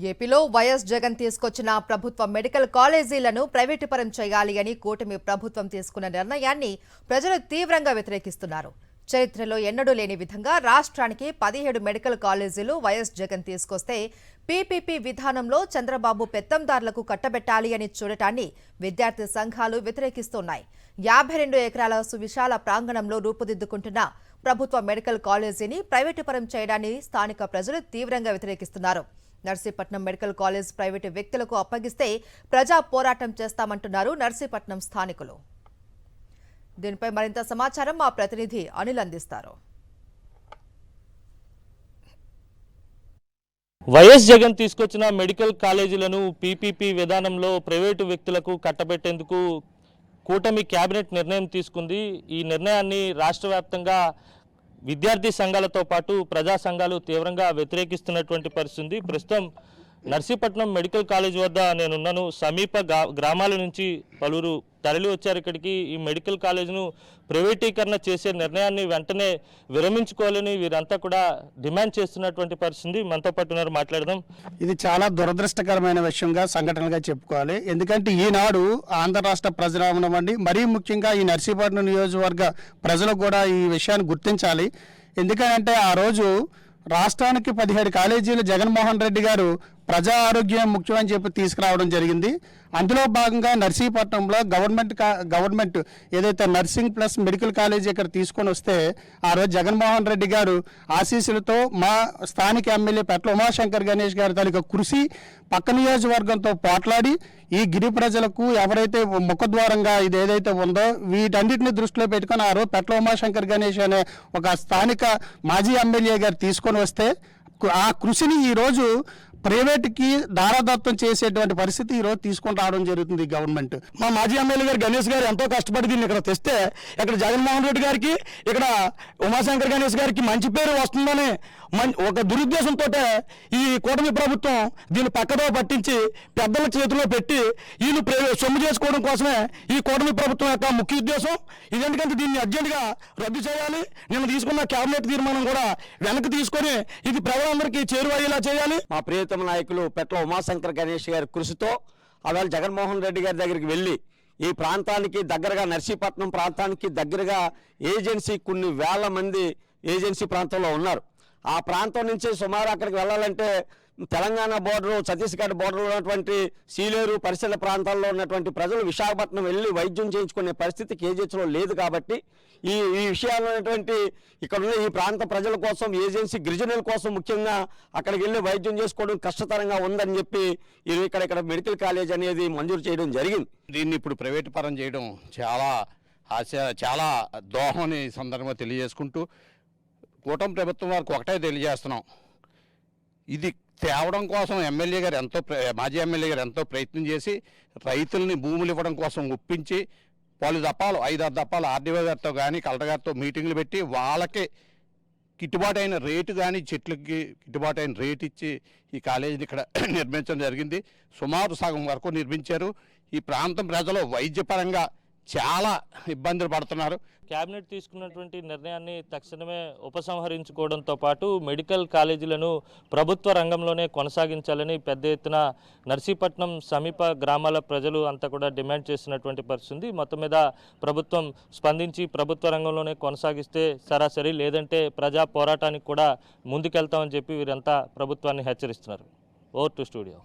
ఏపీలో వైఎస్ జగన్ తీసుకొచ్చిన ప్రభుత్వ మెడికల్ కాలేజీలను ప్రైవేటుపరం చేయాలి అని కూటమి ప్రభుత్వం తీసుకున్న నిర్ణయాన్ని ప్రజలు తీవ్రంగా వ్యతిరేకిస్తున్నారు. చరిత్రలో ఎన్నడూ లేని విధంగా రాష్ట్రానికి 17 మెడికల్ కాలేజీలు వైఎస్ జగన్ తీసుకొస్తే పీపీపీ విధానంలో చంద్రబాబు పెత్తందారులకు కట్టబెట్టాలి అని చూడటాన్ని విద్యార్థి సంఘాలు వ్యతిరేకిస్తున్నాయి. 52 ఎకరాల సువిశాల ప్రాంగణంలో రూపుదిద్దుకుంటున్న ప్రభుత్వ మెడికల్ కాలేజీని ప్రైవేటుపరం చేయడాన్ని స్థానిక ప్రజలు తీవ్రంగా వ్యతిరేకిస్తున్నారు. నర్సీపట్నం మెడికల్ కాలేజ్ ప్రైవేటు వ్యక్తులకు అప్పగిస్తే ప్రజా పోరాటం చేస్తామంటున్నారు నర్సీపట్నం స్థానికులు. దీనిపై మరింత సమాచారం మా ప్రతినిధి అనిల్ అందిస్తారు. వైఎస్ జగన్ తీసుకొచ్చిన మెడికల్ కాలేజీలను పీపీపీ విధానంలో ప్రైవేటు వ్యక్తులకు కట్టబెట్టేందుకు కూటమి కేబినెట్ నిర్ణయం తీసుకుంది. ఈ నిర్ణయాన్ని రాష్ట్ర వ్యాప్తంగా విద్యార్థి సంఘాలతో పాటు ప్రజా సంఘాలు తీవ్రంగా వ్యతిరేకిస్తున్నటువంటి పరిస్థితి. ప్రస్తుతం నర్సీపట్నం మెడికల్ కాలేజ్ వద్ద నేనున్నాను. సమీప గ్రామాల నుంచి పలువురు తరలి వచ్చారు ఇక్కడికి. ఈ మెడికల్ కాలేజీను ప్రైవేటీకరణ చేసే నిర్ణయాన్ని వెంటనే విరమించుకోవాలని వీరంతా కూడా డిమాండ్ చేస్తున్నటువంటి పరిస్థితి. మనతో పాటు ఉన్నారు, మాట్లాడదాం. ఇది చాలా దురదృష్టకరమైన విషయంగా సంఘటనగా చెప్పుకోవాలి. ఎందుకంటే ఈనాడు ఆంధ్ర రాష్ట్ర ప్రజలవ్వండి, మరీ ముఖ్యంగా ఈ నర్సీపట్నం నియోజకవర్గ ప్రజలు కూడా ఈ విషయాన్ని గుర్తించాలి. ఎందుకంటే ఆ రోజు రాష్ట్రానికి 17 కాలేజీలు జగన్మోహన్ రెడ్డి గారు ప్రజా ఆరోగ్యం ముఖ్యమని చెప్పి తీసుకురావడం జరిగింది. అందులో భాగంగా నర్సీపట్నంలో గవర్నమెంట్ ఏదైతే నర్సింగ్ ప్లస్ మెడికల్ కాలేజీ ఇక్కడ తీసుకొని వస్తే ఆ రోజు జగన్మోహన్ రెడ్డి గారు ఆశీస్సులతో మా స్థానిక ఎమ్మెల్యే పెట్ల ఉమాశంకర్ గణేష్ గారి తాలూకా కృషి పక్క నియోజకవర్గంతో పోట్లాడి ఈ గిరి ప్రజలకు ఎవరైతే ముఖద్వారంగా ఇది ఏదైతే ఉందో వీటన్నిటిని దృష్టిలో పెట్టుకొని ఆ రోజు పెట్ల ఉమాశంకర్ గణేష్ అనే ఒక స్థానిక మాజీ ఎమ్మెల్యే గారు తీసుకొని వస్తే ఆ కృషిని ఈరోజు ప్రైవేట్కి దారాదత్తం చేసేటువంటి పరిస్థితి ఈరోజు తీసుకొని రావడం జరుగుతుంది గవర్నమెంట్. మా మాజీ ఎమ్మెల్యే గారు గణేష్ గారు ఎంతో కష్టపడి దీన్ని ఇక్కడ తెస్తే ఇక్కడ జగన్మోహన్ రెడ్డి గారికి ఇక్కడ ఉమాశంకర్ గణేష్ గారికి మంచి పేరు వస్తుందని ఒక దురుద్దేశంతో ఈ కూటమి ప్రభుత్వం దీన్ని పక్కదో పట్టించి పెద్దల చేతిలో పెట్టి వీళ్ళు సొమ్ము చేసుకోవడం కోసమే ఈ కూటమి ప్రభుత్వం యొక్క ముఖ్య ఉద్దేశం ఇది. ఎందుకంటే దీన్ని అర్జెంటుగా రద్దు చేయాలి. నిన్న తీసుకున్న కేబినెట్ తీర్మానం కూడా వెనక్కి తీసుకొని ఇది ప్రజలందరికీ చేరువయ్యేలా చేయాలి. మా ప్రియతమ నాయకులు పెట్ల ఉమాశంకర్ గణేష్ గారి కృషితో అవాళ జగన్మోహన్ రెడ్డి గారి దగ్గరికి వెళ్ళి ఈ ప్రాంతానికి దగ్గరగా నర్సీపట్నం ప్రాంతానికి దగ్గరగా ఏజెన్సీ కొన్ని వేల మంది ఏజెన్సీ ప్రాంతంలో ఉన్నారు. ఆ ప్రాంతం నుంచి సుమారు అక్కడికి వెళ్ళాలంటే తెలంగాణ బోర్డరు, ఛత్తీస్గఢ్ బోర్డర్ ఉన్నటువంటి సీలేరు పరిసర ప్రాంతాల్లో ఉన్నటువంటి ప్రజలు విశాఖపట్నం వెళ్ళి వైద్యం చేయించుకునే పరిస్థితి కేజీహెచ్లో లేదు. కాబట్టి ఈ విషయాలు ఉన్నటువంటి ఇక్కడ ఉన్న ఈ ప్రాంత ప్రజల కోసం ఏజెన్సీ గిరిజనుల కోసం ముఖ్యంగా అక్కడికి వెళ్ళి వైద్యం చేసుకోవడం కష్టతరంగా ఉందని చెప్పి ఇక్కడ మెడికల్ కాలేజ్ అనేది మంజూరు చేయడం జరిగింది. దీన్ని ఇప్పుడు ప్రైవేట్ పరం చేయడం చాలా దోహం అని సందర్భంగా తెలియజేసుకుంటూ కూటమి ప్రభుత్వం వారికి ఒకటే తెలియజేస్తున్నాం. ఇది తేవడం కోసం మాజీ ఎమ్మెల్యే గారు ఎంతో ప్రయత్నం చేసి రైతుల్ని భూములు ఇవ్వడం కోసం ఒప్పించి 5 దప్పాలు ఆర్డీఓ గారితో కానీ కలెక్టర్ గారితో మీటింగ్లు పెట్టి వాళ్ళకి గిట్టుబాటు అయిన రేటు కానీ చెట్లకి గిట్టుబాటు అయిన రేటు ఇచ్చి ఈ కాలేజీని ఇక్కడ నిర్మించడం జరిగింది. సుమారు సగం వరకు నిర్మించారు. ఈ ప్రాంతం ప్రజలు వైద్యపరంగా చాలా ఇబ్బందులు పడుతున్నారు. కేబినెట్ తీసుకున్నటువంటి నిర్ణయాన్ని తక్షణమే ఉపసంహరించుకోవడంతో పాటు మెడికల్ కాలేజీలను ప్రభుత్వ రంగంలోనే కొనసాగించాలని పెద్ద ఎత్తున నర్సీపట్నం సమీప గ్రామాల ప్రజలు అంతా కూడా డిమాండ్ చేస్తున్నటువంటి పరిస్థితి. మొత్తం మీద ప్రభుత్వం స్పందించి ప్రభుత్వ రంగంలోనే కొనసాగిస్తే సరాసరి, లేదంటే ప్రజా పోరాటానికి కూడా ముందుకెళ్తామని చెప్పి వీరంతా ప్రభుత్వాన్ని హెచ్చరిస్తున్నారు. Over to studio.